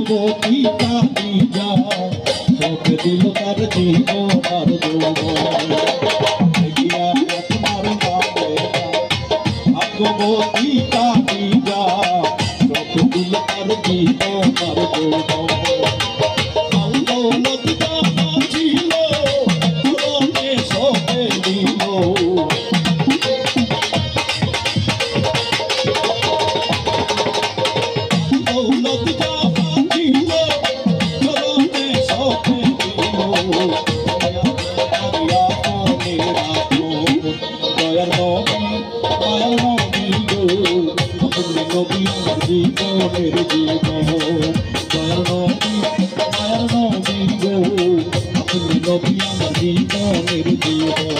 যুবতী কাঁদি যা চোখ দিল তার জীবনার যৌবন দেখিয়া আপনার নামে ভাগ্যবতী কাঁদি যা চোখ দিল তার জীবনার যৌবন জীবনের জীবন দয়াল নবী মায়ার নবী গো আপনি নবী আমার জীবনের জীবন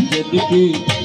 যেদিকে